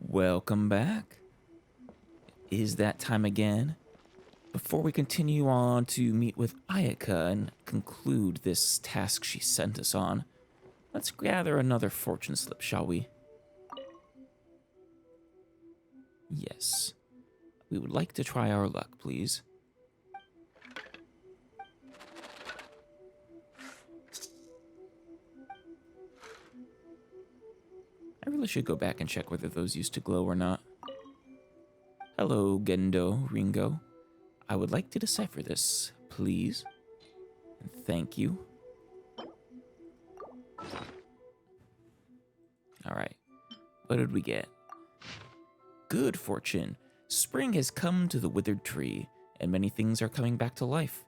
Welcome back. Is that time again? Before we continue on to meet with Ayaka and conclude this task she sent us on, let's gather another fortune slip, shall we? Yes. We would like to try our luck, please. I really should go back and check whether those used to glow or not. Hello, Gendo, Ringo. I would like to decipher this, please. And thank you. Alright. What did we get? Good fortune. Spring has come to the withered tree, and many things are coming back to life.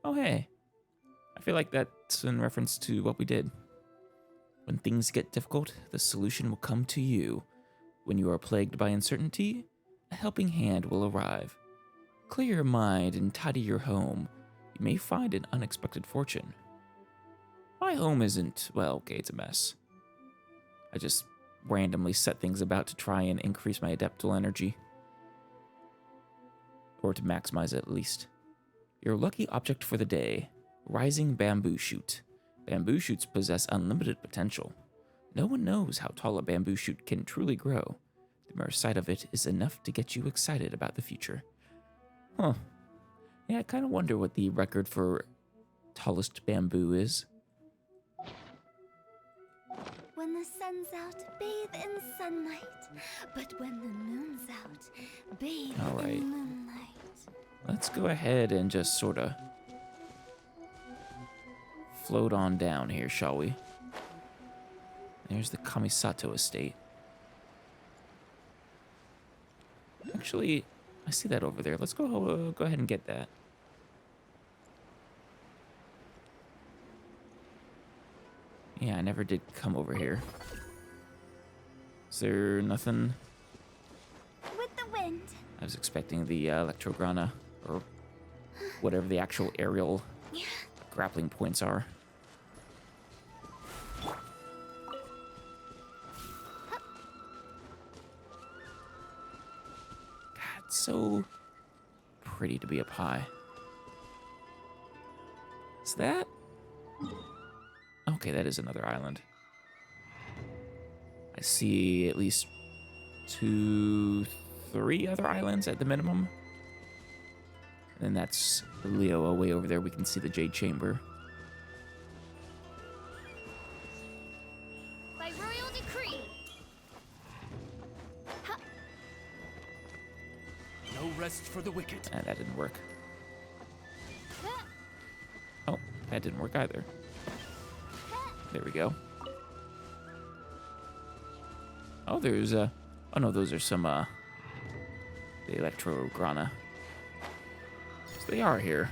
Oh, hey. I feel like that's in reference to what we did. When things get difficult, the solution will come to you. When you are plagued by uncertainty, a helping hand will arrive. Clear your mind and tidy your home. You may find an unexpected fortune. My home isn't, well, okay, it's a mess. I just randomly set things about to try and increase my adeptal energy. Or to maximize it, at least. Your lucky object for the day, rising bamboo shoot. Bamboo shoots possess unlimited potential. No one knows how tall a bamboo shoot can truly grow. The mere sight of it is enough to get you excited about the future. Huh. Yeah, I kind of wonder what the record for tallest bamboo is. When the sun's out, bathe in sunlight. But when the moon's out, bathe in moonlight. Let's go ahead and just sort of float on down here, shall we? There's the Kamisato estate. Actually, I see that over there. Let's go ahead and get that. Yeah, I never did come over here. Is there nothing? With the wind. I was expecting the Electrograna, or whatever the actual aerial grappling points are. God, it's so pretty to be up high. Is that? Okay, that is another island. I see at least 2, 3 other islands at the minimum. And that's Leo way over there. We can see the Jade Chamber. By royal decree. No rest for the wicked. Ah, that didn't work. Oh, that didn't work either. There we go. Oh, there's oh no, those are some the Electrograna. So they are here.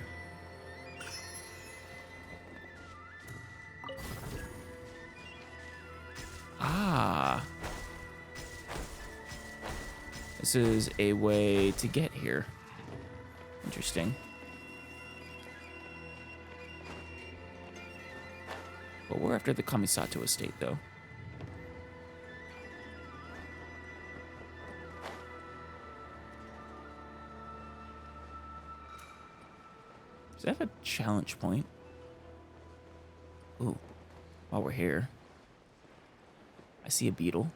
Ah. This is a way to get here. Interesting. But we're after the Kamisato estate, though. Does that have a challenge point? Ooh, while we're here, I see a beetle.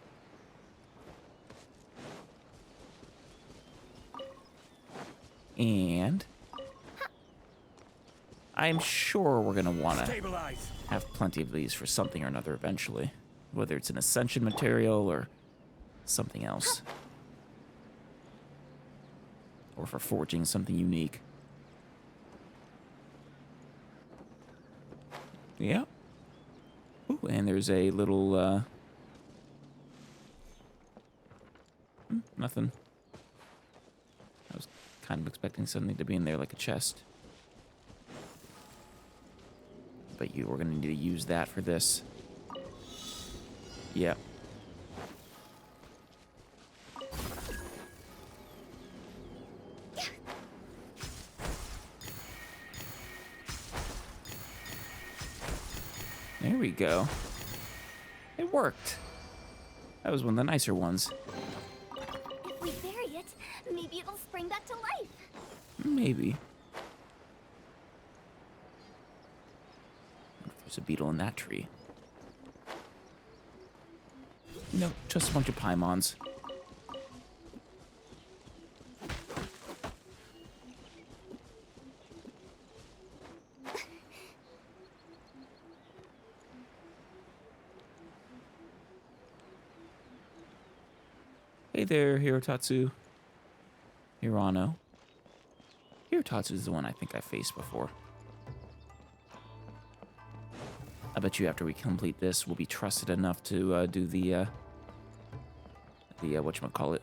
And I'm sure we're gonna wanna have plenty of these for something or another eventually. Whether it's an ascension material or something else. Or for forging something unique. Yeah. Ooh, and there's a little, nothing. I was kind of expecting something to be in there like a chest. But we're gonna need to use that for this. Yep. There we go. It worked. That was one of the nicer ones. Maybe it'll spring back to life. Maybe. There's a beetle in that tree. No, just a bunch of Paimons. Hey there, Hirotatsu. Hirano. Hirotatsu is the one I think I faced before. I bet you after we complete this, we'll be trusted enough to do the whatchamacallit.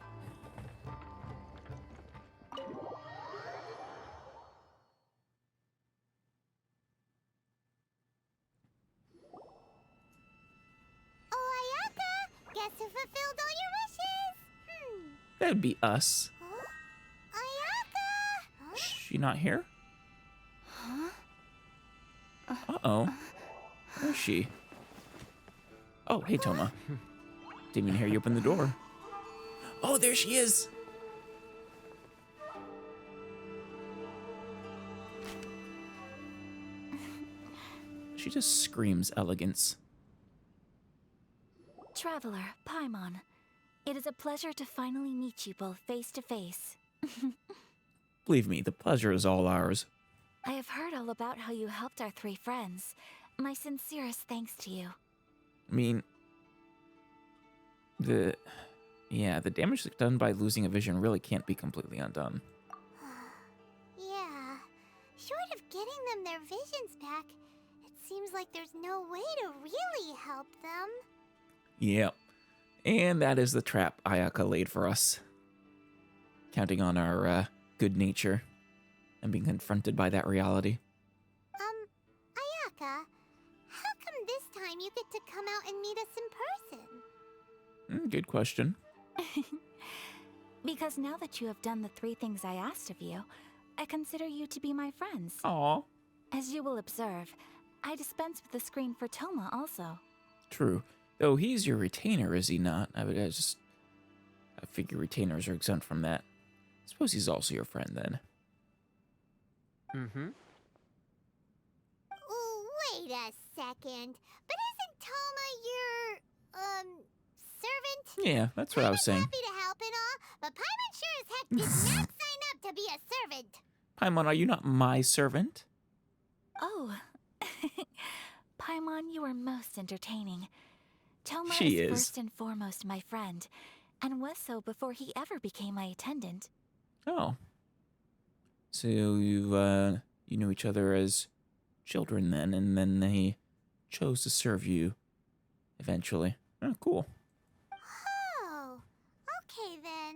Oh, Ayaka! Guess who fulfilled all your wishes? That'd be us. Huh? Ayaka! Huh? She not here? Huh? Uh-oh. Where is she? Oh, hey, Toma. Didn't even hear you open the door. Oh, there she is! She just screams elegance. Traveler, Paimon, it is a pleasure to finally meet you both face to face. Believe me, the pleasure is all ours. I have heard all about how you helped our three friends. My sincerest thanks to you. I mean, the damage done by losing a vision really can't be completely undone. Yeah. Short of getting them their visions back, it seems like there's no way to really help them. Yep. And that is the trap Ayaka laid for us. Counting on our good nature and being confronted by that reality. Ayaka, how come this time you get to come out and meet us in person? Good question. Because now that you have done the three things I asked of you, I consider you to be my friends. Aw. As you will observe, I dispense with the screen for Toma also. True. Though he's your retainer, is he not? I figure retainers are exempt from that. Suppose he's also your friend then. Mm-hmm. Wait a second. But isn't Toma your, servant? Yeah, that's what I was saying. Happy to help and all, but Paimon sure as heck did not sign up to be a servant. Paimon, are you not my servant? Oh. Paimon, you are most entertaining. Toma She is is. first and foremost my friend, and was so before he ever became my attendant. Oh. So you knew each other as children then, and then they chose to serve you eventually. Oh, cool. Oh, okay then.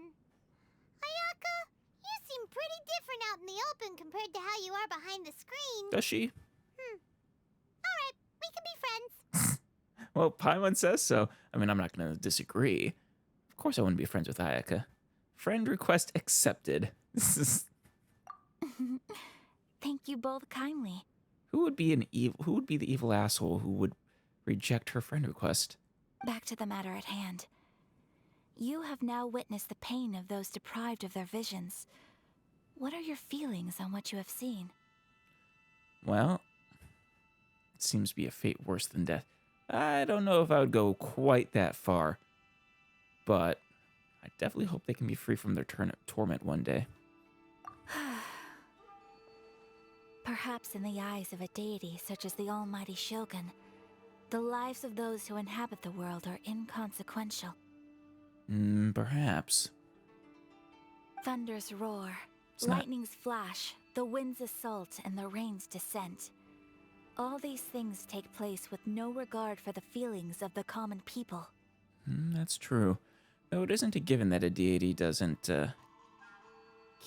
Ayaka, you seem pretty different out in the open compared to how you are behind the screen. Does she? Alright, we can be friends. Well, Paimon says so. I mean, I'm not going to disagree. Of course I wouldn't be friends with Ayaka. Friend request accepted. Thank you both kindly. Who would be the evil asshole who would reject her friend request? Back to the matter at hand. You have now witnessed the pain of those deprived of their visions. What are your feelings on what you have seen? Well, it seems to be a fate worse than death. I don't know if I would go quite that far, but I definitely hope they can be free from their torment one day. Perhaps in the eyes of a deity such as the almighty Shogun, the lives of those who inhabit the world are inconsequential. Perhaps. Thunders roar, It's not- lightnings flash, the winds assault, and the rains descent. All these things take place with no regard for the feelings of the common people. That's true. Though it isn't a given that a deity doesn't,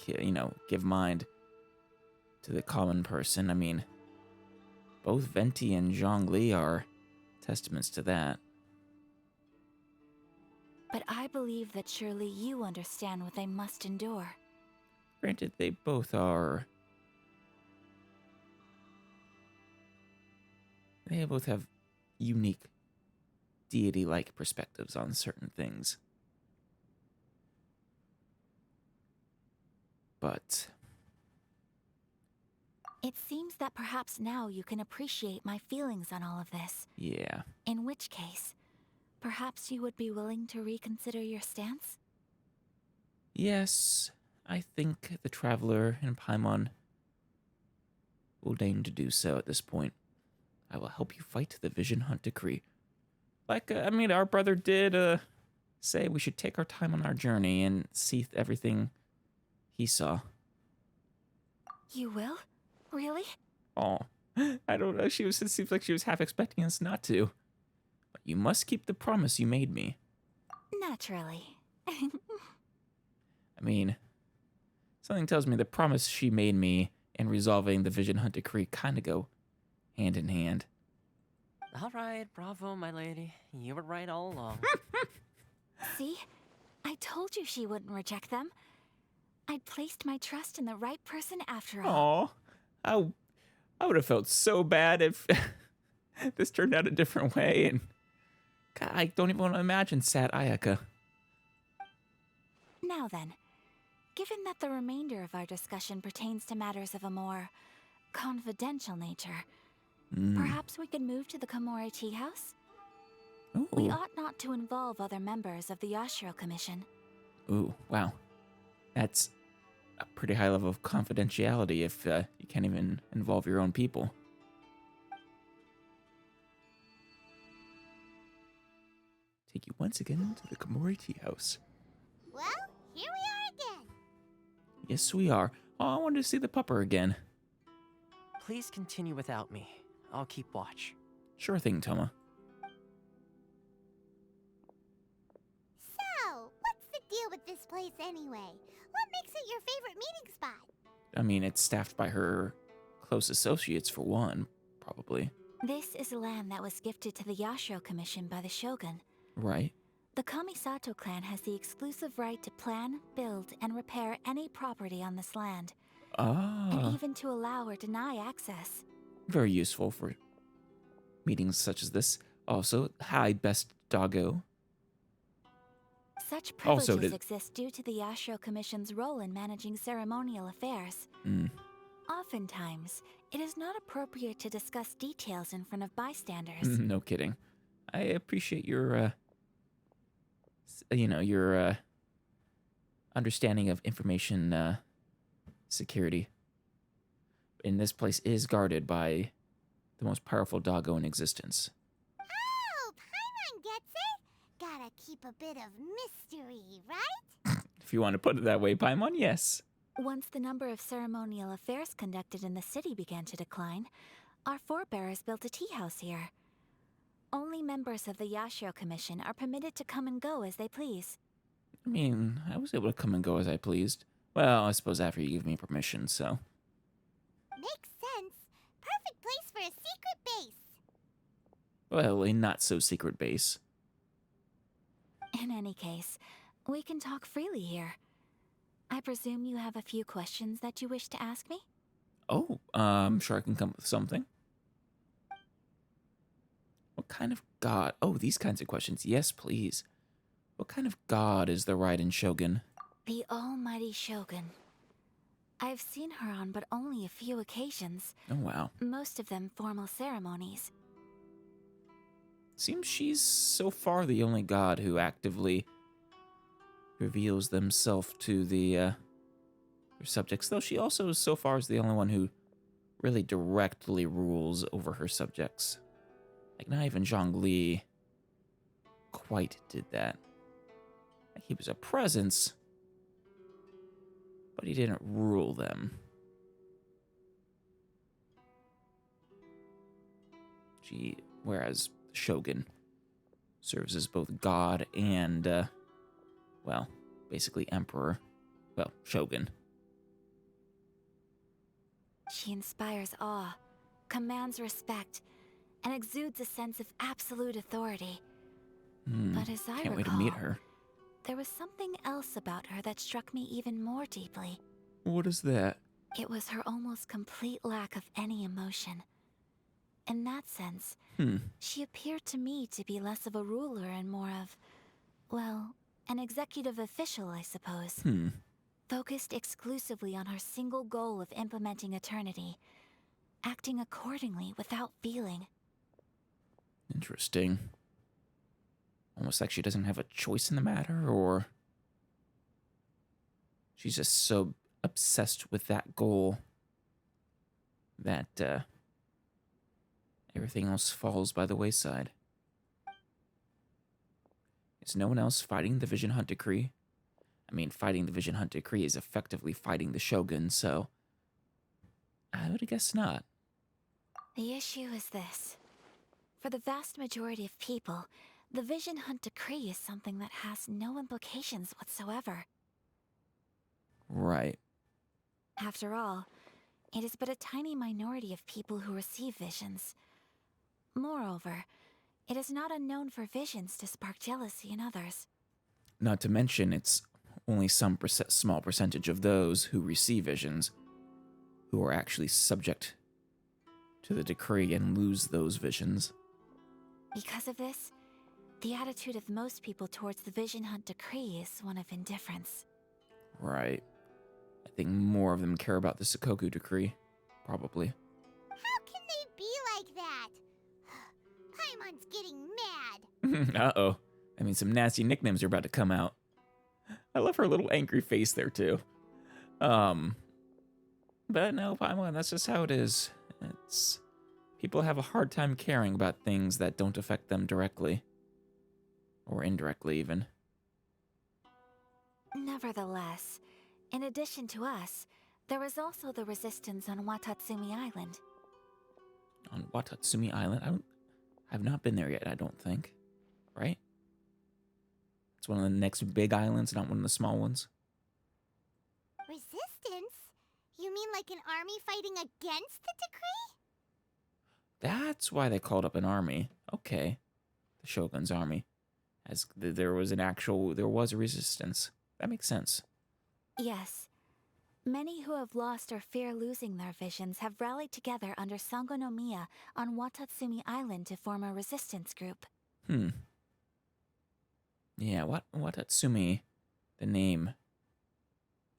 give mind to the common person. I mean, both Venti and Zhongli are testaments to that. But I believe that surely you understand what they must endure. Granted, they both are... They both have unique deity-like perspectives on certain things. but It seems that perhaps now you can appreciate my feelings on all of this. yeah. In which case, perhaps you would be willing to reconsider your stance? Yes, I think the Traveler and Paimon will deign to do so at this point. I will help you fight the Vision Hunt decree. Like, our brother did say we should take our time on our journey and see everything he saw. You will? Really? Oh, I don't know. It seems like she was half expecting us not to. But you must keep the promise you made me. Naturally. I mean, something tells me the promise she made me and resolving the Vision Hunt decree kind of go hand in hand. All right, bravo, my lady. You were right all along. See? I told you she wouldn't reject them. I'd placed my trust in the right person after all. Aw, I would have felt so bad if this turned out a different way, and God, I don't even want to imagine sad Ayaka. Now then, given that the remainder of our discussion pertains to matters of a more confidential nature, perhaps we could move to the Komori Tea House? We Ooh. ought not to involve other members of the Yashiro Commission. Ooh, wow. That's a pretty high level of confidentiality if you can't even involve your own people. Take you once again to the Komori Tea House. Well, here we are again. Yes, we are. Oh, I wanted to see the pupper again. Please continue without me. I'll keep watch. Sure thing, Toma. So, what's the deal with this place anyway? What makes it your favorite meeting spot? I mean, it's staffed by her close associates, for one, probably. This is land that was gifted to the Yashiro Commission by the Shogun. Right? The Kamisato clan has the exclusive right to plan, build, and repair any property on this land, Ah, and even to allow or deny access. very useful for meetings such as this. Also, hi, best doggo. Such Also privileges did- exist due to the Yashiro Commission's role in managing ceremonial affairs. Mm. Oftentimes, it is not appropriate to discuss details in front of bystanders. No kidding. I appreciate your, your understanding of information security. And this place is guarded by the most powerful doggo in existence. Oh, Paimon gets it. Gotta keep a bit of mystery, right? If you want to put it that way, Paimon, yes. Once the number of ceremonial affairs conducted in the city began to decline, our forebears built a tea house here. Only members of the Yashiro Commission are permitted to come and go as they please. I mean, I was able to come and go as I pleased. Well, I suppose after you give me permission, so. Makes sense. Perfect place for a secret base. Well, a not-so-secret base. In any case, we can talk freely here. I presume you have a few questions that you wish to ask me? Oh, I'm sure I can come up with something. What kind of god? Oh, these kinds of questions. Yes, please. What kind of god is the Raiden Shogun? The almighty Shogun. I've seen her on but only a few occasions, Oh, wow. most of them formal ceremonies. Seems she's so far the only god who actively reveals themselves to her subjects, though she also so far is the only one who really directly rules over her subjects. Like, not even Zhongli quite did that. Like, he was a presence, but he didn't rule them. Whereas the Shogun serves as both god and, well, basically emperor. Well, Shogun. She inspires awe, commands respect, and exudes a sense of absolute authority. But as I Can't wait to recall, meet her. there was something else about her that struck me even more deeply. What is that? It was her almost complete lack of any emotion. In that sense, she appeared to me to be less of a ruler and more of, well, an executive official, I suppose. focused exclusively on her single goal of implementing eternity, acting accordingly without feeling. Interesting. Almost like she doesn't have a choice in the matter, or she's just so obsessed with that goal that everything else falls by the wayside. Is no one else fighting the Vision Hunt Decree? I mean, fighting the Vision Hunt Decree is effectively fighting the Shogun, so I would guess not. The issue is this. For the vast majority of people, the Vision Hunt Decree is something that has no implications whatsoever. Right. After all, it is but a tiny minority of people who receive visions. Moreover, it is not unknown for visions to spark jealousy in others. Not to mention, it's only some small percentage of those who receive visions who are actually subject to the decree and lose those visions. Because of this, the attitude of most people towards the Vision Hunt Decree is one of indifference. Right. I think more of them care about the Sakoku Decree, probably. How can they be like that? Paimon's getting mad. Uh-oh. I mean, some nasty nicknames are about to come out. I love her little angry face there, too. But no, Paimon, that's just how it is. It's... People have a hard time caring about things that don't affect them directly. Or indirectly, even. Nevertheless, in addition to us, there is also the resistance on Watatsumi Island. On Watatsumi Island? I've not been there yet, I don't think. Right? It's one of the next big islands, not one of the small ones. Resistance? You mean like an army fighting against the decree? That's why they called up an army. Okay. The Shogun's army. As there was a resistance. That makes sense. Yes. Many who have lost or fear losing their visions have rallied together under Sango no Miya on Watatsumi Island to form a resistance group. Yeah, Watatsumi, the name,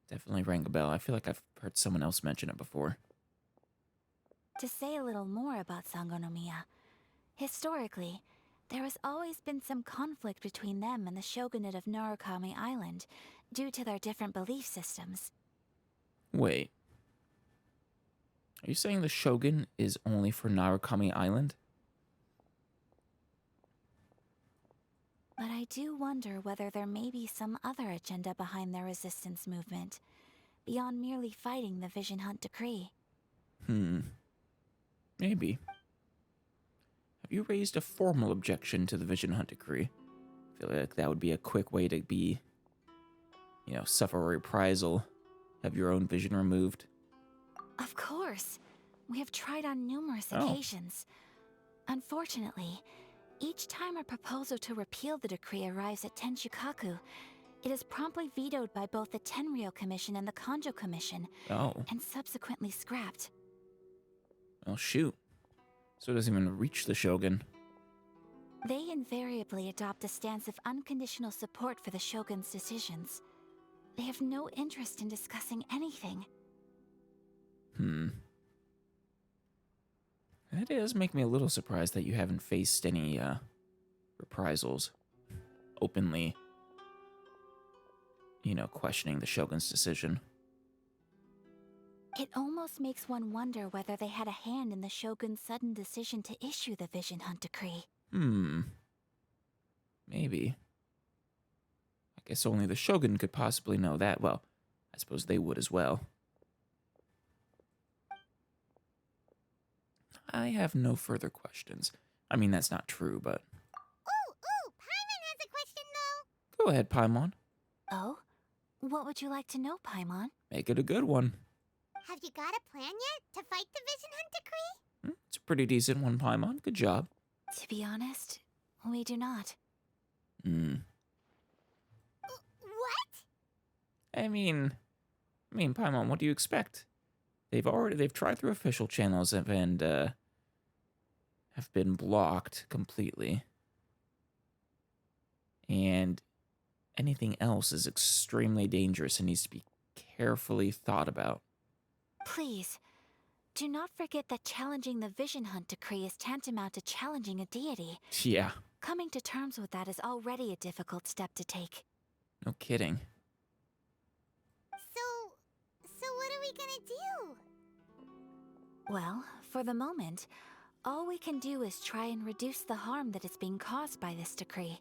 definitely rang a bell. I feel like I've heard someone else mention it before. To say a little more about Sango no Miya, historically, there has always been some conflict between them and the shogunate of Narukami Island, due to their different belief systems. Wait. Are you saying the shogun is only for Narukami Island? But I do wonder whether there may be some other agenda behind their resistance movement, beyond merely fighting the Vision Hunt Decree. Maybe. Have you raised a formal objection to the Vision Hunt Decree? I feel like that would be a quick way to be, suffer a reprisal, have your own vision removed. Of course. We have tried on numerous occasions. Unfortunately, each time a proposal to repeal the decree arrives at Tenshukaku, it is promptly vetoed by both the Tenryou Commission and the Kanjo Commission, and subsequently scrapped. Well, shoot. So it doesn't even reach the shogun. They invariably adopt a stance of unconditional support for the shogun's decisions. They have no interest in discussing anything. That does make me a little surprised that you haven't faced any, reprisals. Openly, questioning the shogun's decision. It almost makes one wonder whether they had a hand in the shogun's sudden decision to issue the Vision Hunt Decree. Maybe. I guess only the shogun could possibly know that. Well, I suppose they would as well. I have no further questions. I mean, that's not true, but... Ooh, Paimon has a question, though. Go ahead, Paimon. Oh? What would you like to know, Paimon? Make it a good one. Have you got a plan yet to fight the Vision Hunt Decree? It's a pretty decent one, Paimon. Good job. To be honest, we do not. What? I mean, Paimon, what do you expect? They've tried through official channels and have been blocked completely. And anything else is extremely dangerous and needs to be carefully thought about. Please, do not forget that challenging the Vision Hunt decree is tantamount to challenging a deity. Yeah, Coming to terms with that is already a difficult step to take. no kidding. So what are we gonna do? Well, for the moment, all we can do is try and reduce the harm that is being caused by this decree.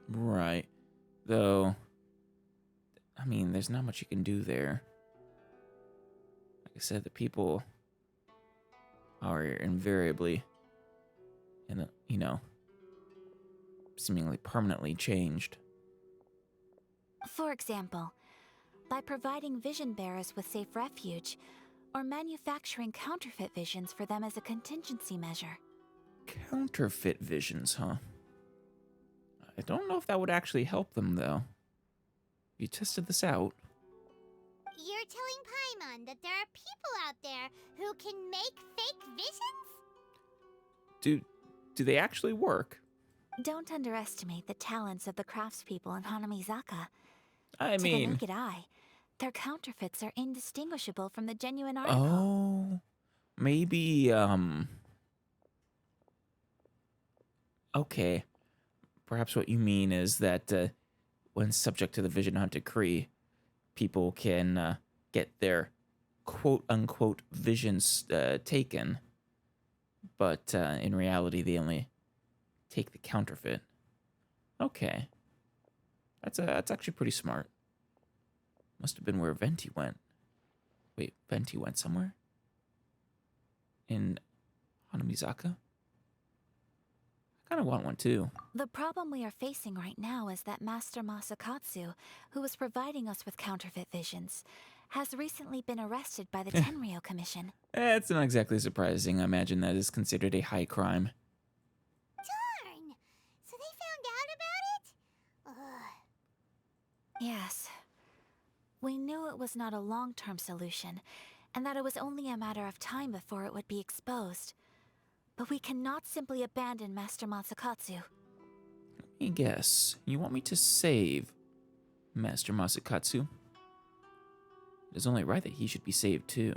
Right. Though, I mean, there's not much you can do there. Like I said, the people are invariably, seemingly permanently changed. For example, by providing vision bearers with safe refuge, or manufacturing counterfeit visions for them as a contingency measure. Counterfeit visions, huh? I don't know if that would actually help them, though. You tested this out. You're telling Paimon that there are people out there who can make fake visions? Do they actually work? Don't underestimate the talents of the craftspeople in Hanamizaka. I To the mean, naked eye, their counterfeits are indistinguishable from the genuine article. oh, maybe, okay. Perhaps what you mean is that when subject to the Vision Hunt decree, people can get their quote-unquote visions taken, but in reality they only take the counterfeit. Okay. That's actually pretty smart. Must have been where Venti went. Wait, Venti went somewhere? In Hanamizaka? I kind of want one too. The problem we are facing right now is that Master Masakatsu, who was providing us with counterfeit visions, has recently been arrested by the Tenryou Commission. It's not exactly surprising. I imagine that is considered a high crime. Darn! So they found out about it? Ugh. Yes. We knew it was not a long-term solution, and that it was only a matter of time before it would be exposed. But we cannot simply abandon Master Masakatsu. Let me guess. You want me to save Master Masakatsu? It is only right that he should be saved too.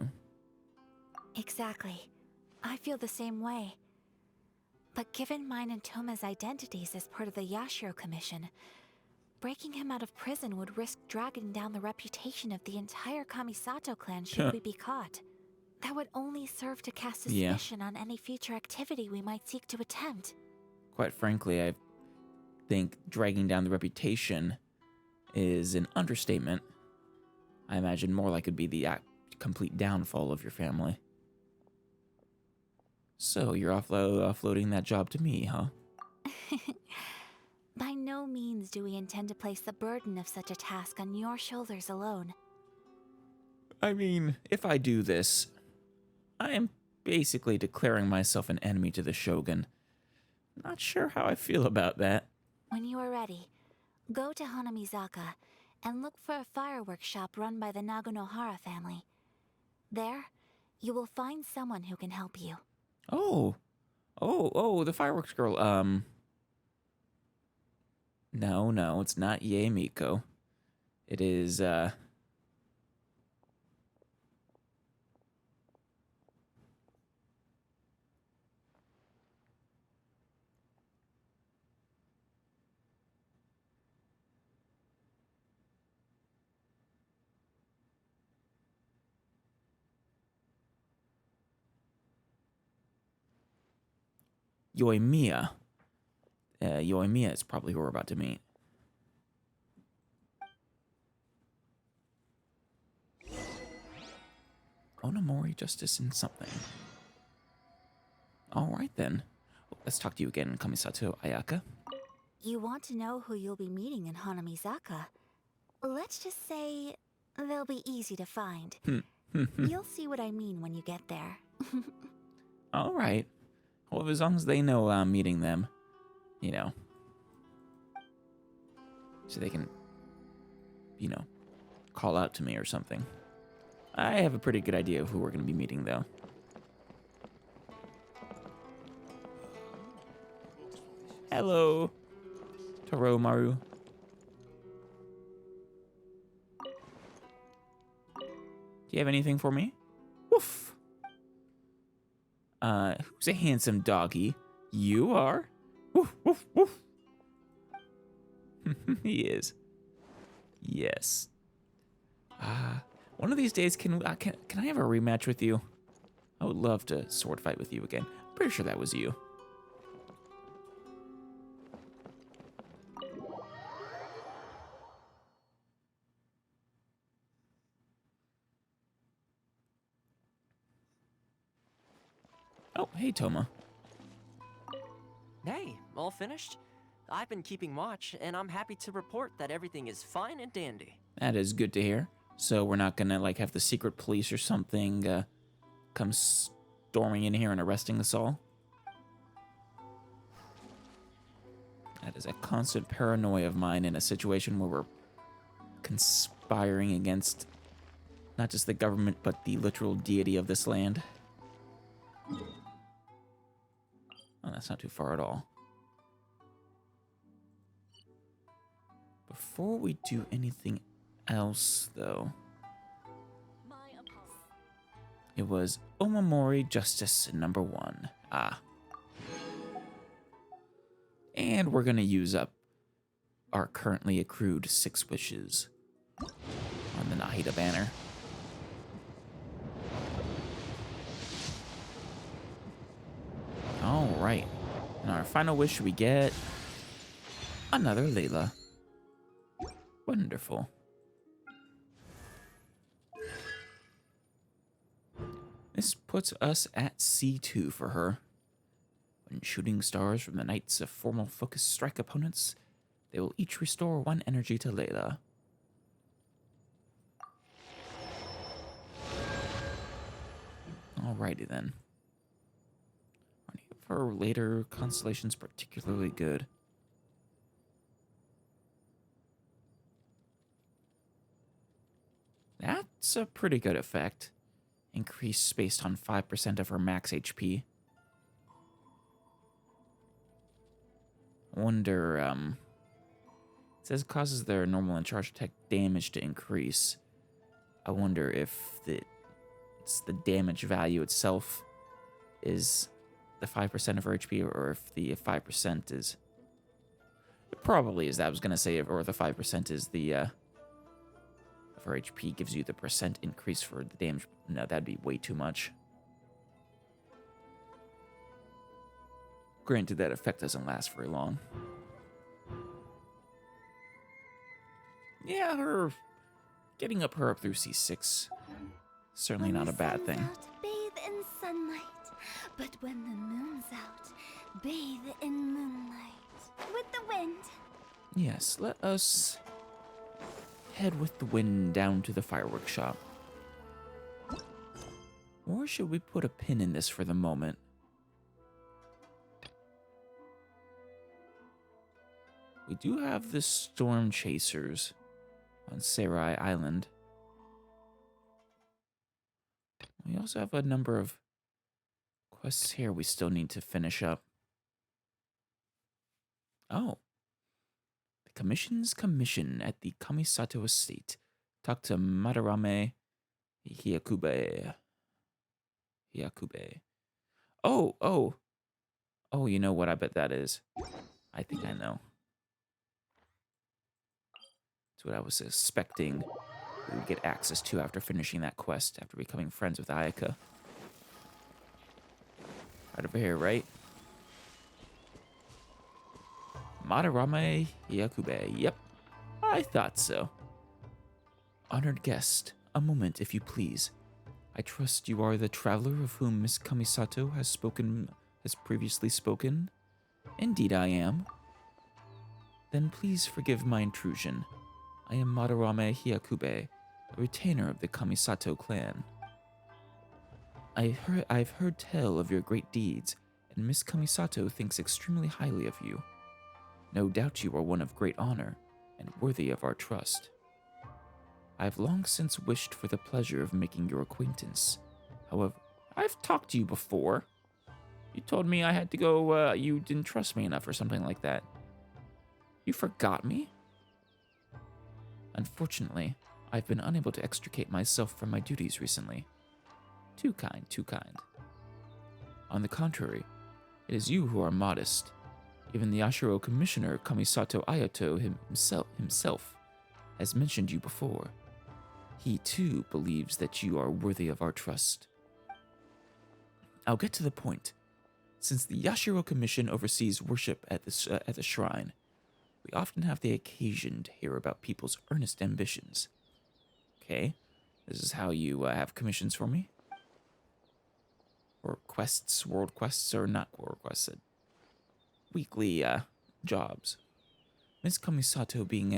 Exactly. I feel the same way. But given mine and Toma's identities as part of the Yashiro Commission, breaking him out of prison would risk dragging down the reputation of the entire Kamisato clan should we be caught. That would only serve to cast suspicion on any future activity we might seek to attempt. Quite frankly, I think dragging down the reputation is an understatement. I imagine more like it'd be the complete downfall of your family. So you're offloading that job to me, huh? By no means do we intend to place the burden of such a task on your shoulders alone. I mean, if I do this, I am basically declaring myself an enemy to the Shogun. Not sure how I feel about that. When you are ready, go to Hanamizaka and look for a fireworks shop run by the Nagonohara family. There, you will find someone who can help you. Oh, the fireworks girl. No, it's not Yae Miko. It is, Yoimiya. Yoimiya is probably who we're about to meet. Onamori Justice and something. Alright then. Let's talk to you again, Kamisato Ayaka. You want to know who you'll be meeting in Hanamizaka? Let's just say they'll be easy to find. You'll see what I mean when you get there. Alright. Well, as long as they know I'm meeting them, so they can, call out to me or something. I have a pretty good idea of who we're going to be meeting, though. Hello, Toromaru. Do you have anything for me? Woof. Who's a handsome doggy? You are? Woof, woof, woof. He is. Yes. One of these days, can I have a rematch with you? I would love to sword fight with you again. Pretty sure that was you. Oh, hey, Toma. Hey, all finished? I've been keeping watch, and I'm happy to report that everything is fine and dandy. That is good to hear. So we're not gonna, like, have the secret police or something come storming in here and arresting us all? That is a constant paranoia of mine in a situation where we're conspiring against not just the government, but the literal deity of this land. Oh, that's not too far at all. Before we do anything else, though, it was Omamori Justice number 1. And we're gonna use up our currently accrued 6 wishes on the Nahida banner. Alright. And our final wish, we get another Layla. Wonderful. This puts us at C2 for her. When shooting stars from the Knights of Formal Focus strike opponents, they will each restore 1 energy to Layla. Alrighty then. Any of her later constellations particularly good? That's a pretty good effect. Increase based on 5% of her max HP. I wonder, it says causes their normal and charge attack damage to increase. I wonder if it's the damage value itself is the 5% of her HP, or if the 5% is... It probably is that. I was going to say, or the 5% is the... of her HP gives you the percent increase for the damage. No, that'd be way too much. Granted, that effect doesn't last very long. Yeah, getting her up through C6, certainly not a bad thing. Out, bathe in sunlight. But when the moon's out, bathe in moonlight. With the wind. Yes, let us head with the wind down to the fireworks shop. Or should we put a pin in this for the moment? We do have the storm chasers on Sarai Island. We also have a number of quests here we still need to finish up. Oh. The Commission's commission at the Kamisato estate. Talk to Madarame Hyakube. Oh, you know what? I bet that is. I think I know. That's what I was suspecting we would get access to after finishing that quest, after becoming friends with Ayaka. Right over here, right? Madarame Hyakube. Yep, I thought so. Honored guest, a moment if you please. I trust you are the traveler of whom Miss Kamisato has previously spoken? Indeed I am. Then please forgive my intrusion. I am Madarame Hyakube, a retainer of the Kamisato clan. I've heard tell of your great deeds, and Miss Kamisato thinks extremely highly of you. No doubt you are one of great honor, and worthy of our trust. I have long since wished for the pleasure of making your acquaintance. However, I've talked to you before. You told me I had to go, you didn't trust me enough or something like that. You forgot me? Unfortunately, I've been unable to extricate myself from my duties recently. Too kind, too kind. On the contrary, it is you who are modest. Even the Yashiro Commissioner Kamisato Ayato himself has mentioned you before. He too believes that you are worthy of our trust. I'll get to the point. Since the Yashiro Commission oversees worship at the shrine, we often have the occasion to hear about people's earnest ambitions. Okay, this is how you have commissions for me? Or quests, world quests, or not world quests, weekly jobs. Miss Kamisato, being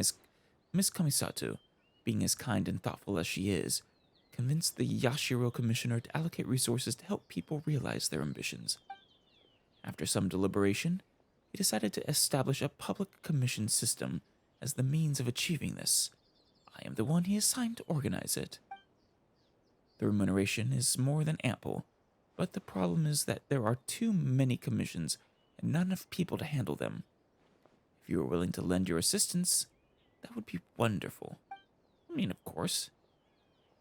as kind and thoughtful as she is, convinced the Yashiro Commissioner to allocate resources to help people realize their ambitions. After some deliberation, he decided to establish a public commission system as the means of achieving this. I am the one he assigned to organize it. The remuneration is more than ample, but the problem is that there are too many commissions and not enough people to handle them. If you are willing to lend your assistance, that would be wonderful. I mean, of course.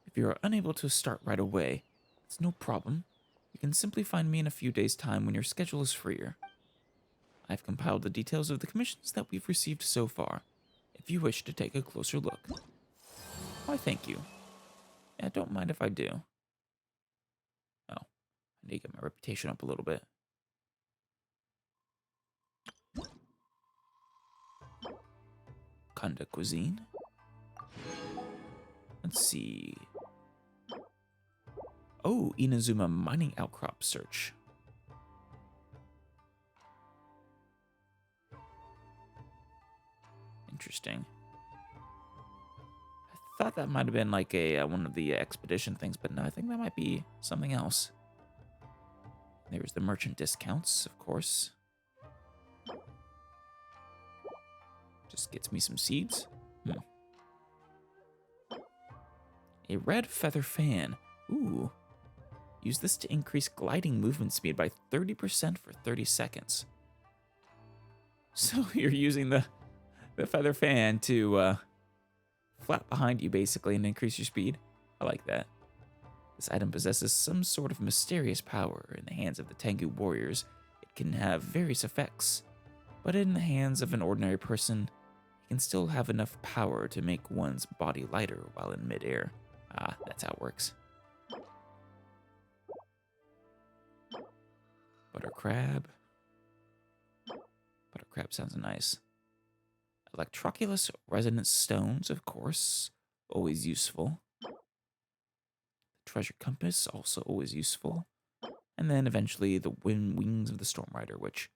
If you are unable to start right away, it's no problem. You can simply find me in a few days' time when your schedule is freer. I've compiled the details of the commissions that we've received so far, if you wish to take a closer look. Why, thank you. Yeah, don't mind if I do. Oh, I need to get my reputation up a little bit. Kanda cuisine. Let's see. Oh, Inazuma mining outcrop search. Interesting. I thought that might have been like a one of the expedition things, but no, I think that might be something else. There's the merchant discounts, of course. Just gets me some seeds. A red feather fan. Ooh. Use this to increase gliding movement speed by 30% for 30 seconds. So you're using the feather fan to flap behind you, basically, and increase your speed. I like that. This item possesses some sort of mysterious power. In the hands of the Tengu warriors, it can have various effects. But in the hands of an ordinary person, it can still have enough power to make one's body lighter while in midair. Ah, that's how it works. Butter crab. Butter crab sounds nice. Electroculus resonance stones, of course, always useful. Treasure compass, also always useful. And then eventually the wings of the Storm Rider, which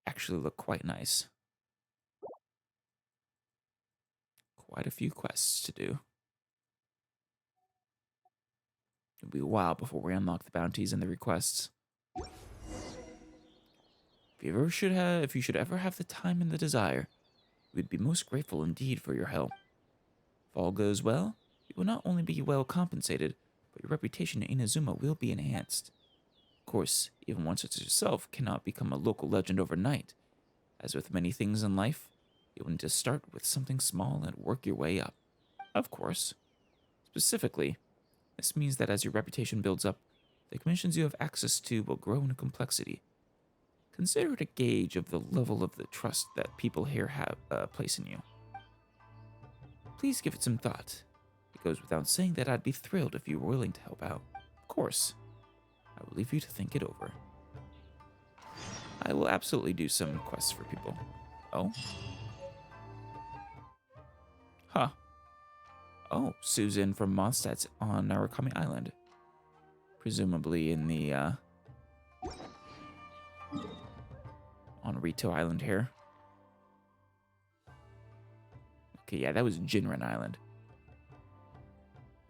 actually look quite nice. Quite a few quests to do. It'll be a while before we unlock the bounties and the requests. If you should ever have the time and the desire, we'd be most grateful indeed for your help. If all goes well, you will not only be well compensated, but your reputation in Inazuma will be enhanced. Of course, even one such as yourself cannot become a local legend overnight. As with many things in life, you will need to start with something small and work your way up. Of course. Specifically, this means that as your reputation builds up, the commissions you have access to will grow in complexity. Consider it a gauge of the level of the trust that people here have place in you. Please give it some thought. It goes without saying that I'd be thrilled if you were willing to help out. Of course, I will leave you to think it over. I will absolutely do some quests for people. Oh? Huh. Oh, Susan from Mondstadt's on Narukami Island. Presumably in the, on Rito Island here. Okay, yeah, that was Jinren Island.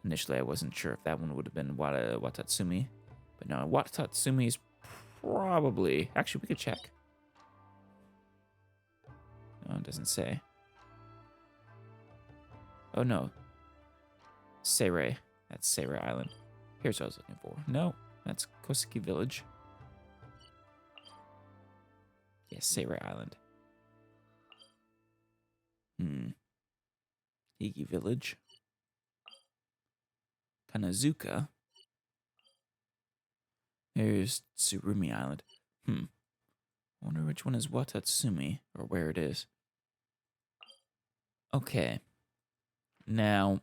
Initially, I wasn't sure if that one would have been Watatsumi. But no, Watatsumi is probably... Actually, we could check. No, it doesn't say. Oh, no. Seirei. That's Seirei Island. Here's what I was looking for. No, that's Koseki Village. Yes, Seirei Island. Higi Village. Kanazuka. Here's Tsurumi Island. I wonder which one is Watatsumi, or where it is. Okay. Now,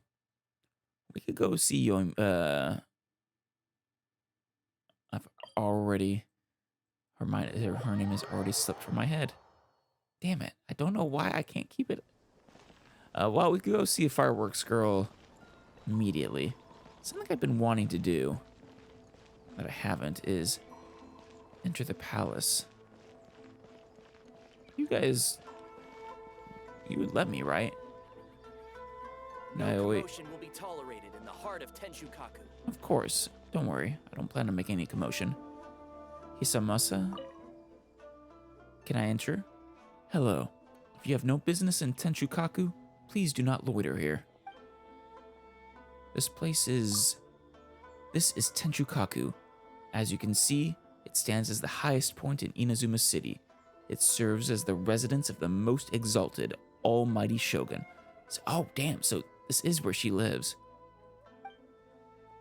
we could go see I've already... Her name has already slipped from my head. Damn it. I don't know why I can't keep it. Well, we could go see a fireworks girl immediately. Something I've been wanting to do that I haven't is enter the palace. You guys... You would let me, right? No wait. commotion will be tolerated in the heart of Tenshukaku. Of course. Don't worry. I don't plan on making any commotion. Hisamasa? Can I enter? Hello. If you have no business in Tenshukaku, please do not loiter here. This is Tenshukaku. As you can see, it stands as the highest point in Inazuma City. It serves as the residence of the most exalted, almighty shogun. Oh, damn, so this is where she lives.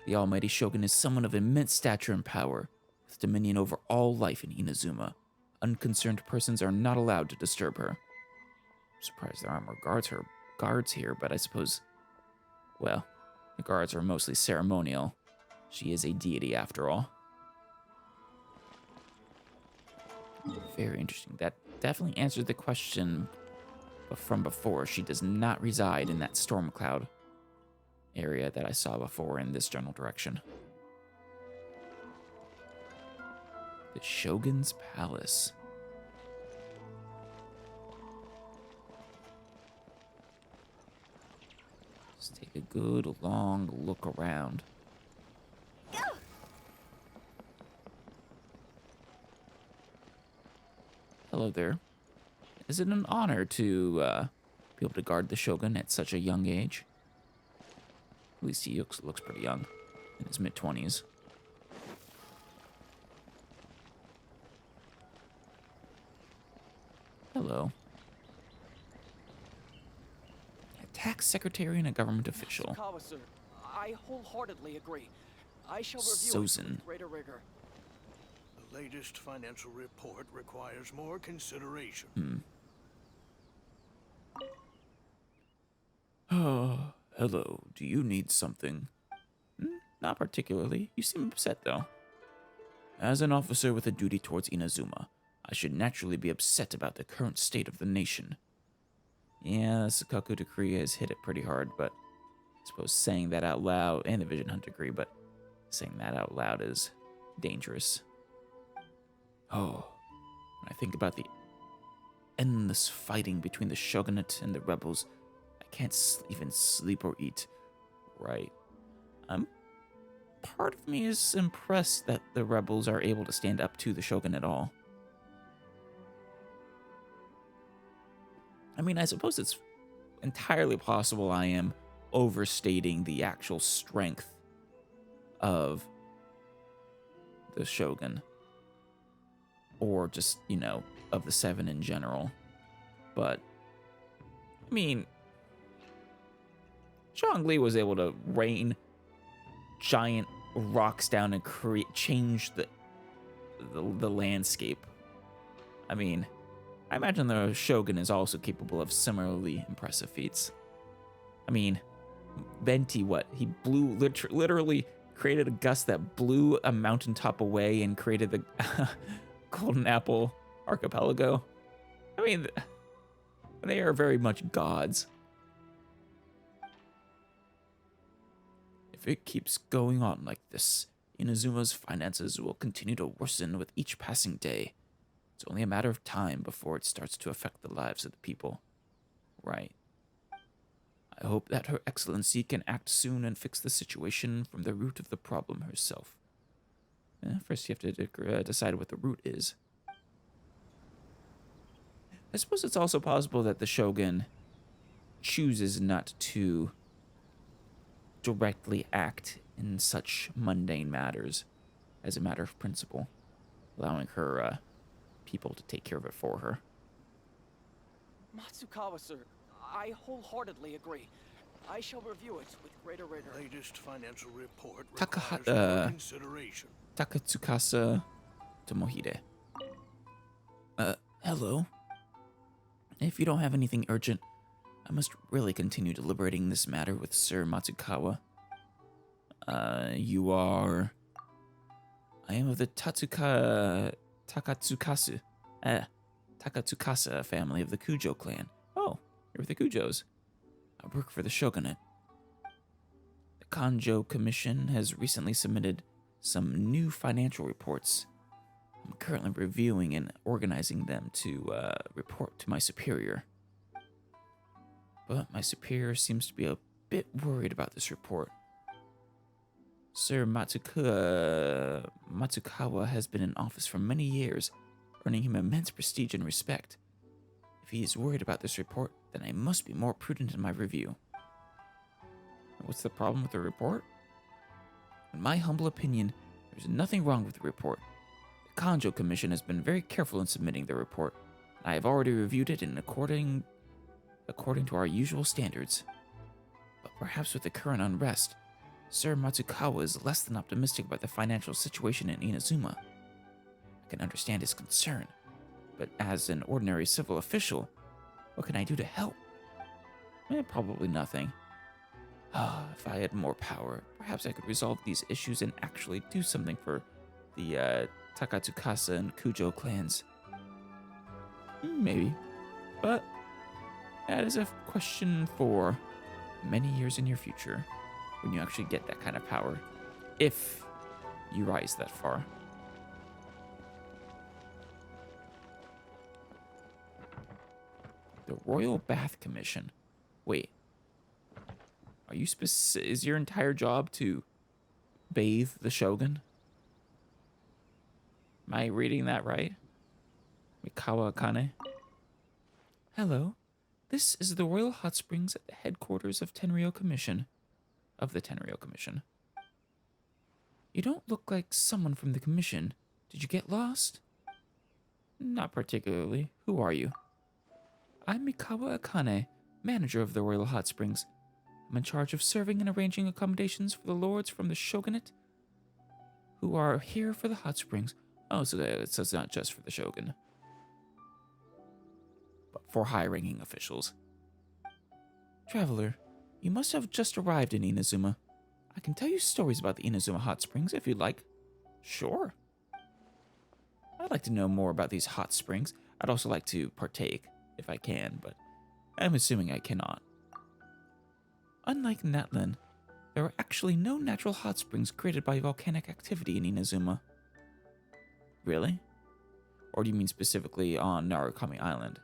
The almighty shogun is someone of immense stature and power, with dominion over all life in Inazuma. Unconcerned persons are not allowed to disturb her. I'm surprised there aren't more guards here, but I suppose, well, the guards are mostly ceremonial. She is a deity after all. Very interesting. That definitely answered the question from before. She does not reside in that storm cloud area that I saw before in this general direction. The Shogun's Palace. Let's take a good long look around. Hello there. Is it an honor to be able to guard the Shogun at such a young age? At least he looks pretty young, in his mid-20s. Hello. A tax secretary and a government official. Matsukawa, sir, I wholeheartedly agree. I shall review it Sozin. with greater rigor. The latest financial report requires more consideration. Oh, hello. Do you need something? Not particularly. You seem upset, though. As an officer with a duty towards Inazuma, I should naturally be upset about the current state of the nation. Yeah, the Sukaku decree has hit it pretty hard, but I suppose saying that out loud, and the Vision Hunt decree, but saying that out loud is dangerous. Oh, when I think about the endless fighting between the shogunate and the rebels, I can't even sleep or eat. Right. Part of me is impressed that the rebels are able to stand up to the shogun at all. I mean, I suppose it's entirely possible I am overstating the actual strength of the shogun. Or just, of the seven in general. But, I mean, Zhongli was able to rain giant rocks down and change the landscape. I mean, I imagine the Shogun is also capable of similarly impressive feats. I mean, Venti, he blew, literally created a gust that blew a mountaintop away and created the Golden Apple Archipelago. I mean, they are very much gods. If it keeps going on like this, Inazuma's finances will continue to worsen with each passing day. It's only a matter of time before it starts to affect the lives of the people. Right. I hope that Her Excellency can act soon and fix the situation from the root of the problem herself. First, you have to decide what the root is. I suppose it's also possible that the Shogun chooses not to directly act in such mundane matters as a matter of principle, allowing her people to take care of it for her. Matsukawa, sir, I wholeheartedly agree. I shall review it with greater rigor. Latest financial report Takaha- requires more consideration. Takatsukasa Tomohide. Hello? If you don't have anything urgent, I must really continue deliberating this matter with Sir Matsukawa. You are... I am of the Takatsukasa family of the Kujo clan. Oh, you're with the Kujos. I work for the shogunate. The Kanjo Commission has recently submitted some new financial reports. I'm currently reviewing and organizing them to report to my superior. But my superior seems to be a bit worried about this report. Sir Matsukawa has been in office for many years, earning him immense prestige and respect. If he is worried about this report, then I must be more prudent in my review. What's the problem with the report? In my humble opinion, there's nothing wrong with the report. The Kanjo Commission has been very careful in submitting the report. I have already reviewed it in according to our usual standards. But perhaps with the current unrest, Sir Matsukawa is less than optimistic about the financial situation in Inazuma. I can understand his concern, but as an ordinary civil official, what can I do to help? Probably nothing. If I had more power, perhaps I could resolve these issues and actually do something for the Takatsukasa and Kujo clans. Maybe. But that is a question for many years in your future, when you actually get that kind of power, if you rise that far. The Royal Bath Commission. Wait. Are you is your entire job to bathe the shogun? Am I reading that right? Mikawa Akane. Hello. This is the Royal Hot Springs at the headquarters of the Tenryou Commission. You don't look like someone from the commission. Did you get lost? Not particularly. Who are you? I'm Mikawa Akane, manager of the Royal Hot Springs. I'm in charge of serving and arranging accommodations for the lords from the shogunate who are here for the hot springs. Oh, so it's not just for the shogun, but for high-ranking officials. Traveler, you must have just arrived in Inazuma. I can tell you stories about the Inazuma hot springs if you'd like. Sure. I'd like to know more about these hot springs. I'd also like to partake, if I can, but I'm assuming I cannot. Unlike Natlan, there are actually no natural hot springs created by volcanic activity in Inazuma. Really? Or do you mean specifically on Narukami Island?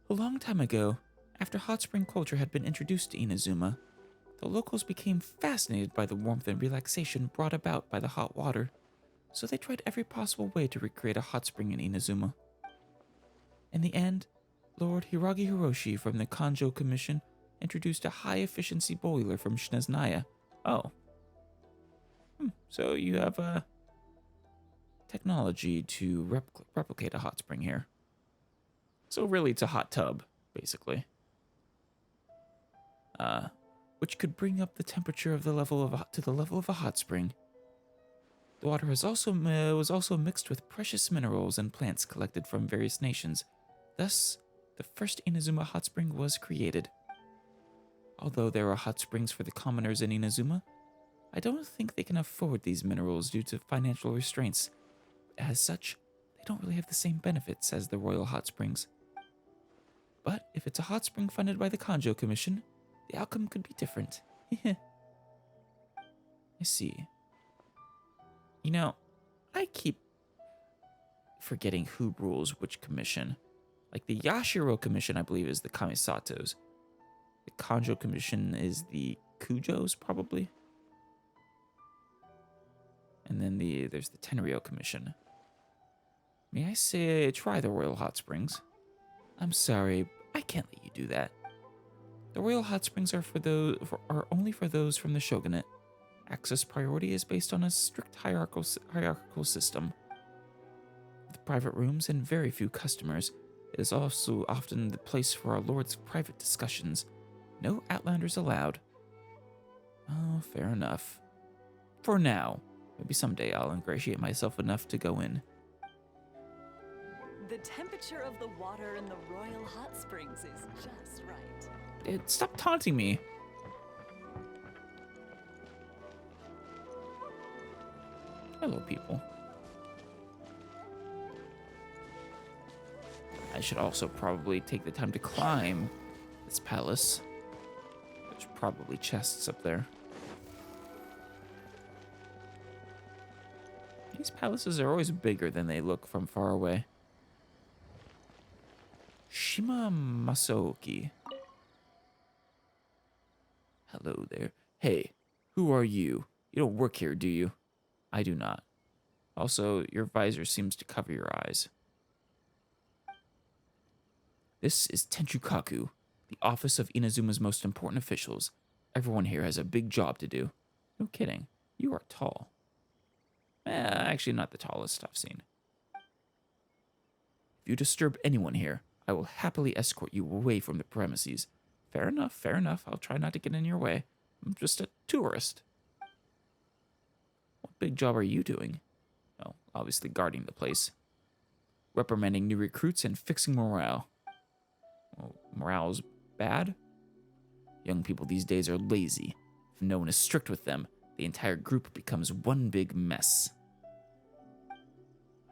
A long time ago, after hot spring culture had been introduced to Inazuma, the locals became fascinated by the warmth and relaxation brought about by the hot water, so they tried every possible way to recreate a hot spring in Inazuma. In the end, Lord Hiragi Hiroshi from the Kanjo Commission introduced a high-efficiency boiler from Shinazunaya. Oh. So you have technology to replicate a hot spring here. So really it's a hot tub, basically. Which could bring up the temperature of the level to the level of a hot spring. The water was also mixed with precious minerals and plants collected from various nations. Thus, the first Inazuma hot spring was created. Although there are hot springs for the commoners in Inazuma, I don't think they can afford these minerals due to financial restraints. As such, they don't really have the same benefits as the Royal Hot Springs. But if it's a hot spring funded by the Kanjo Commission, the outcome could be different. I see. You know, I keep forgetting who rules which commission. Like the Yashiro Commission, I believe, is the Kamisatos. The Kanjo Commission is the Kujos, probably. And then there's the Tenryou Commission. May I say, try the Royal Hot Springs? I'm sorry, I can't let you do that. The Royal Hot Springs are only for those from the shogunate. Access priority is based on a strict hierarchical system. With private rooms and very few customers, It is also often the place for our Lord's private discussions. No Outlanders allowed. Oh, fair enough. For now. Maybe someday I'll ingratiate myself enough to go in. The temperature of the water in the royal hot springs is just right. Stop taunting me. Hello, people. I should also probably take the time to climb this palace. There's probably chests up there. These palaces are always bigger than they look from far away. Shima Masaoki. Hello there. Hey, who are you? You don't work here, do you? I do not. Also, your visor seems to cover your eyes. This is Tenchukaku, the office of Inazuma's most important officials. Everyone here has a big job to do. No kidding. You are tall. Actually, not the tallest I've seen. If you disturb anyone here, I will happily escort you away from the premises. Fair enough, fair enough. I'll try not to get in your way. I'm just a tourist. What big job are you doing? Well, obviously guarding the place. Reprimanding new recruits and fixing morale. Well, morale's bad? Young people these days are lazy. If no one is strict with them, the entire group becomes one big mess.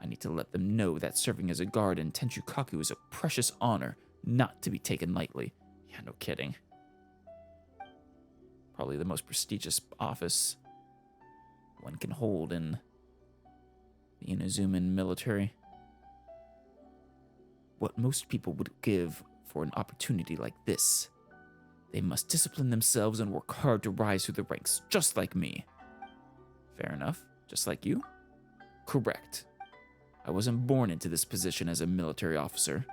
I need to let them know that serving as a guard in Tenchukaku is a precious honor, not to be taken lightly. Yeah, no kidding. Probably the most prestigious office one can hold in the Inazuman military. What most people would give for an opportunity like this. They must discipline themselves and work hard to rise through the ranks, just like me. Fair enough. Just like you? Correct. I wasn't born into this position as a military officer.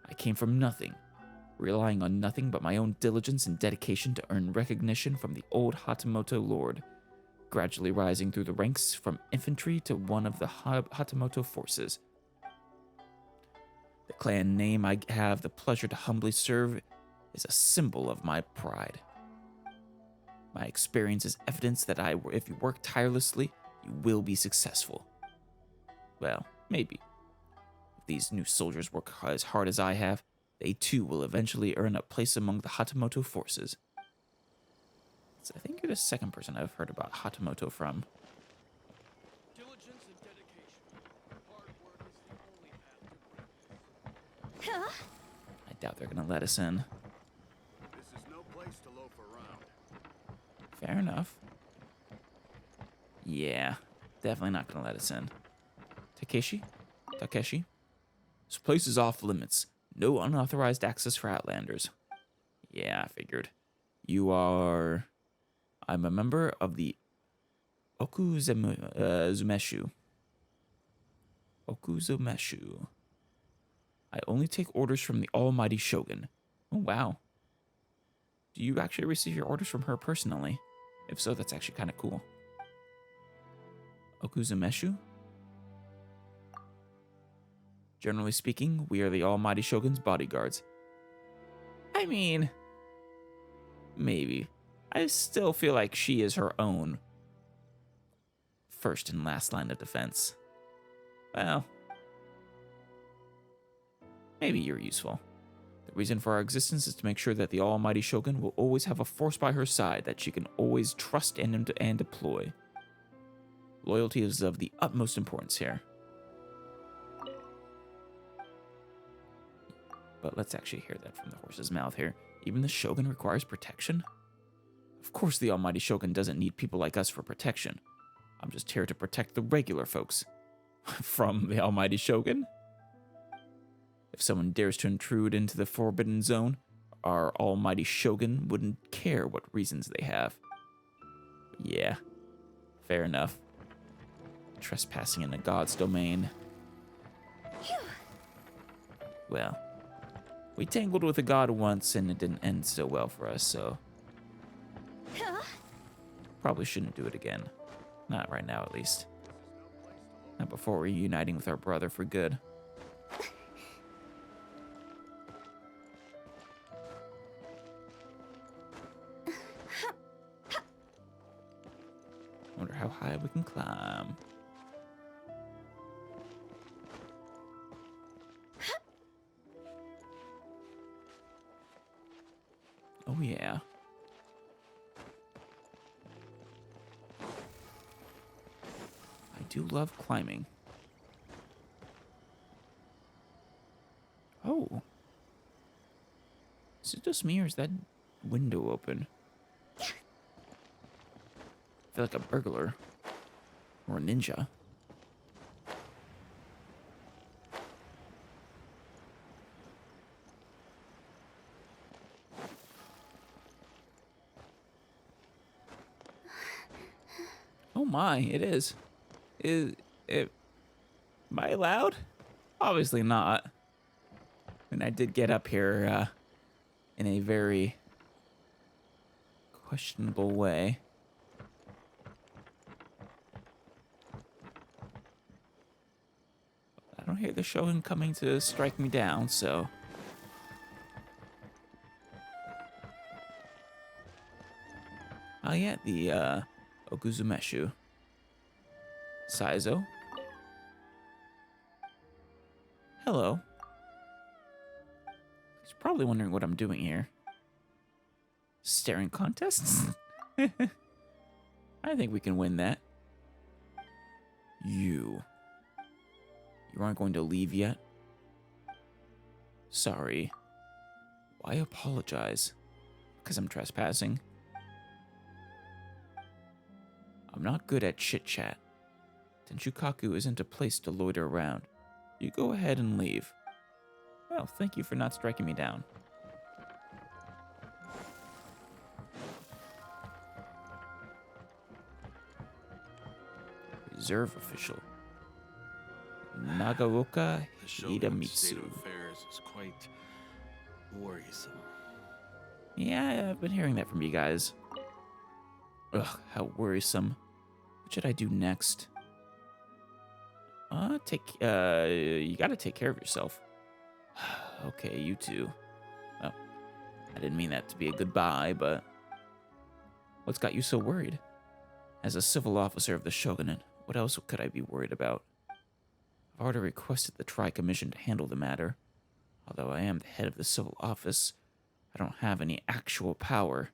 I came from nothing, relying on nothing but my own diligence and dedication to earn recognition from the old Hatamoto Lord, gradually rising through the ranks from infantry to one of the Hatamoto forces. The clan name I have the pleasure to humbly serve is a symbol of my pride. My experience is evidence that if you work tirelessly, you will be successful. Well, maybe. If these new soldiers work as hard as I have, they too will eventually earn a place among the Hatamoto forces. So I think you're the second person I've heard about Hatamoto from. Diligence and dedication. Hard work is the only path to greatness. I doubt they're gonna let us in. This is no place to loaf around. Fair enough. Yeah, definitely not gonna let us in. Takeshi? This place is off limits. No unauthorized access for Outlanders. Yeah, I figured. You are... I'm a member of the Okuzumeshu. Okuzumeshu. I only take orders from the almighty Shogun. Oh, wow. Do you actually receive your orders from her personally? If so, that's actually kind of cool. Okuzumeshu? Generally speaking, we are the almighty Shogun's bodyguards. I mean, maybe. I still feel like she is her own first and last line of defense. Well, maybe you're useful. The reason for our existence is to make sure that the almighty Shogun will always have a force by her side that she can always trust and deploy. Loyalty is of the utmost importance here. But let's actually hear that from the horse's mouth here. Even the Shogun requires protection? Of course the almighty Shogun doesn't need people like us for protection. I'm just here to protect the regular folks. From the almighty Shogun? If someone dares to intrude into the forbidden zone, our almighty Shogun wouldn't care what reasons they have. Yeah, fair enough. Trespassing into God's domain. Well, we tangled with a god once and it didn't end so well for us, so... Probably shouldn't do it again. Not right now, at least. Not before reuniting with our brother for good. high we can climb. Oh yeah. I do love climbing. Oh. Is it just me or is that window open? I feel like a burglar. Or a ninja. Oh my, it is. Am I allowed? Obviously not. And I did get up here in a very questionable way. I don't hear the Shogun coming to strike me down, so... Oh yeah, the Okuzumeshu. Saizo. Hello. He's probably wondering what I'm doing here. Staring contests? I think we can win that. You aren't going to leave yet? Sorry. Why apologize? Because I'm trespassing? I'm not good at chit-chat. Tenchukaku isn't a place to loiter around. You go ahead and leave. Well, thank you for not striking me down. Reserve official. Nagaoka The Shogun's state of Hidemitsu. affairs is quite worrisome. Yeah, I've been hearing that from you guys. Ugh, how worrisome. What should I do next? You gotta take care of yourself. Okay, you too. Oh, I didn't mean that to be a goodbye, but... What's got you so worried? As a civil officer of the Shogunate, what else could I be worried about? I've already requested the Tri-Commission to handle the matter. Although I am the head of the civil office, I don't have any actual power.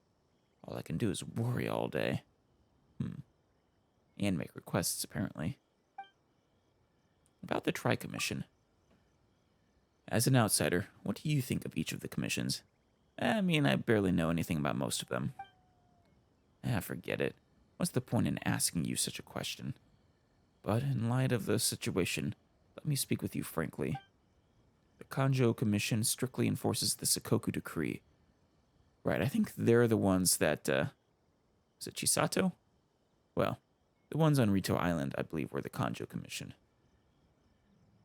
All I can do is worry all day. And make requests, apparently. About the Tri-Commission. As an outsider, what do you think of each of the commissions? I mean, I barely know anything about most of them. Forget it. What's the point in asking you such a question? But in light of the situation, let me speak with you frankly. The Kanjo Commission strictly enforces the Sakoku Decree. Right, I think they're the ones that, was it Chisato? Well, the ones on Rito Island, I believe, were the Kanjo Commission.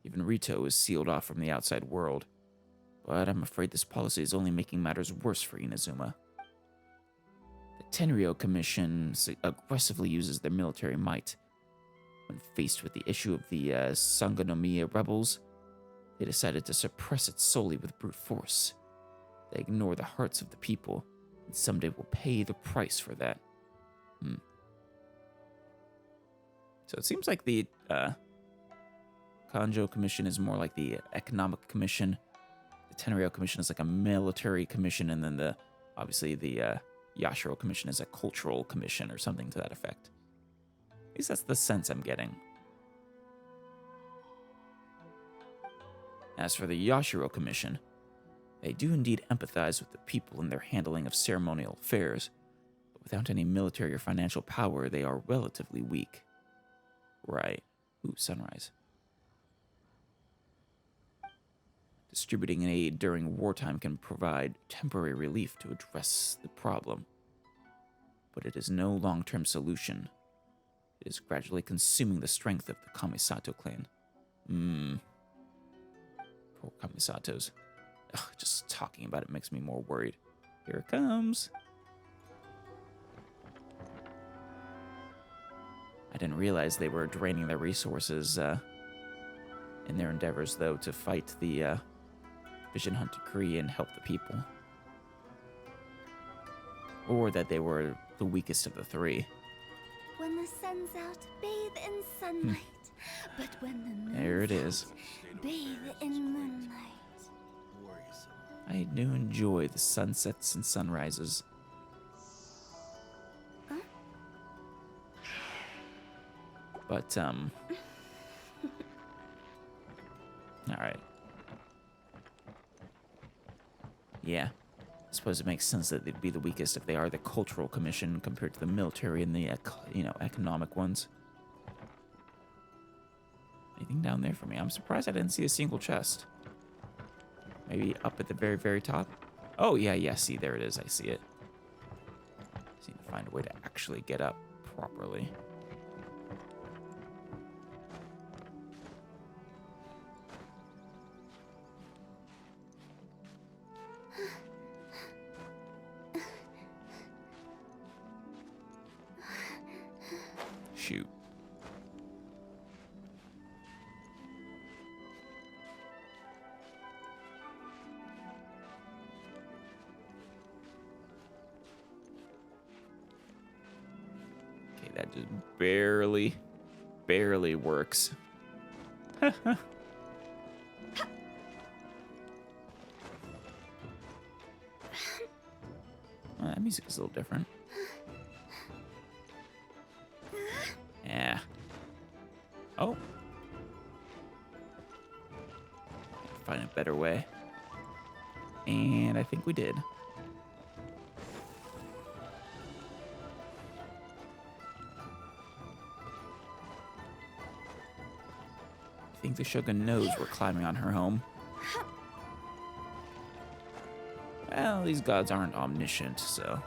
Even Rito is sealed off from the outside world. But I'm afraid this policy is only making matters worse for Inazuma. The Tenryo Commission aggressively uses their military might. When faced with the issue of the Sangonomiya rebels, they decided to suppress it solely with brute force. They ignore the hearts of the people, and someday will pay the price for that. So it seems like the Kanjo Commission is more like the Economic Commission. The Tenryo Commission is like a military commission, and then obviously the Yashiro Commission is a cultural commission or something to that effect. At least that's the sense I'm getting. As for the Yashiro Commission, they do indeed empathize with the people in their handling of ceremonial affairs, but without any military or financial power, they are relatively weak. Right. Ooh, sunrise. Distributing aid during wartime can provide temporary relief to address the problem, but it is no long-term solution. It is gradually consuming the strength of the Kamisato clan. Poor Kamisatos. Ugh, just talking about it makes me more worried. Here it comes. I didn't realize they were draining their resources in their endeavors, though, to fight the Vision Hunt Decree and help the people. Or that they were the weakest of the three. When the sun's out, bathe in sunlight. But when the moon's There it is. out, bathe in moonlight. Worrisome. I do enjoy the sunsets and sunrises. Huh? But, all right. Yeah. I suppose it makes sense that they'd be the weakest if they are the cultural commission compared to the military and the, economic ones. Anything down there for me? I'm surprised I didn't see a single chest. Maybe up at the very, very top? Oh, yeah, see, there it is. I see it. Just need to find a way to actually get up properly. Shoot. Okay, that just barely works. Well, that music is a little different. Yeah. Oh. Find a better way. And I think we did. I think the Shogun knows we're climbing on her home. Well, these gods aren't omniscient, so...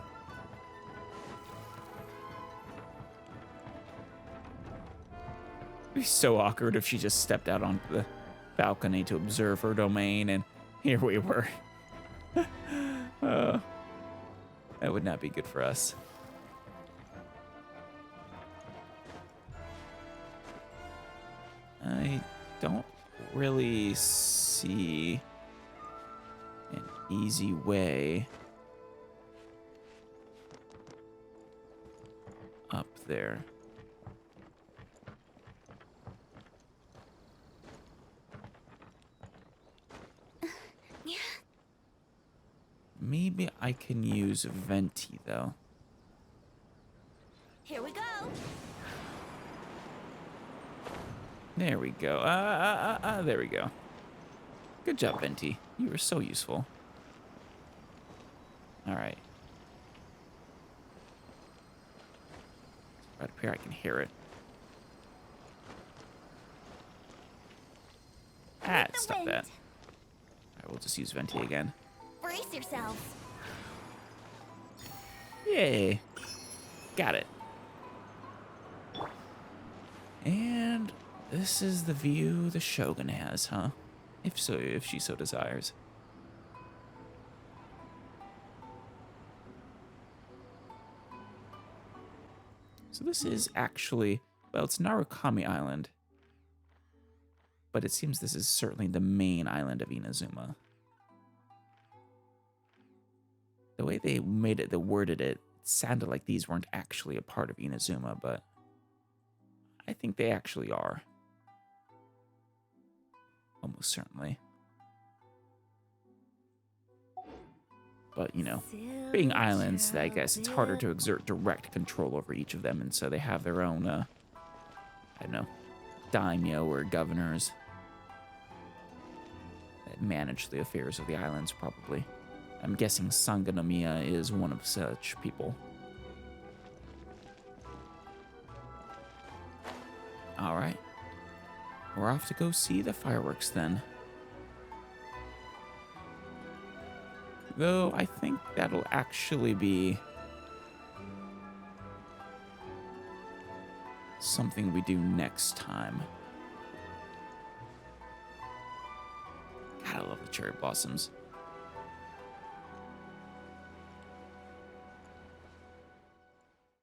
It'd be so awkward if she just stepped out onto the balcony to observe her domain, and here we were. That would not be good for us. I don't really see an easy way up there. Maybe I can use Venti, though. Here we go. There we go. There we go. Good job, Venti. You were so useful. All right. Right up here, I can hear it. Ah, the stop wind. that. All right, we'll just use Venti again. Brace yourselves. Yay. Got it. And this is the view the Shogun has, huh? If so, if she so desires. So this is actually, well, it's Narukami Island. But it seems this is certainly the main island of Inazuma. The way they made it, they worded it, it sounded like these weren't actually a part of Inazuma, but I think they actually are. Almost certainly. But, you know, being islands, I guess it's harder to exert direct control over each of them, and so they have their own, I don't know, daimyo or governors that manage the affairs of the islands, probably. I'm guessing Sangonomiya is one of such people. All right. We're off to go see the fireworks then. Though I think that'll actually be something we do next time. God, I love the cherry blossoms.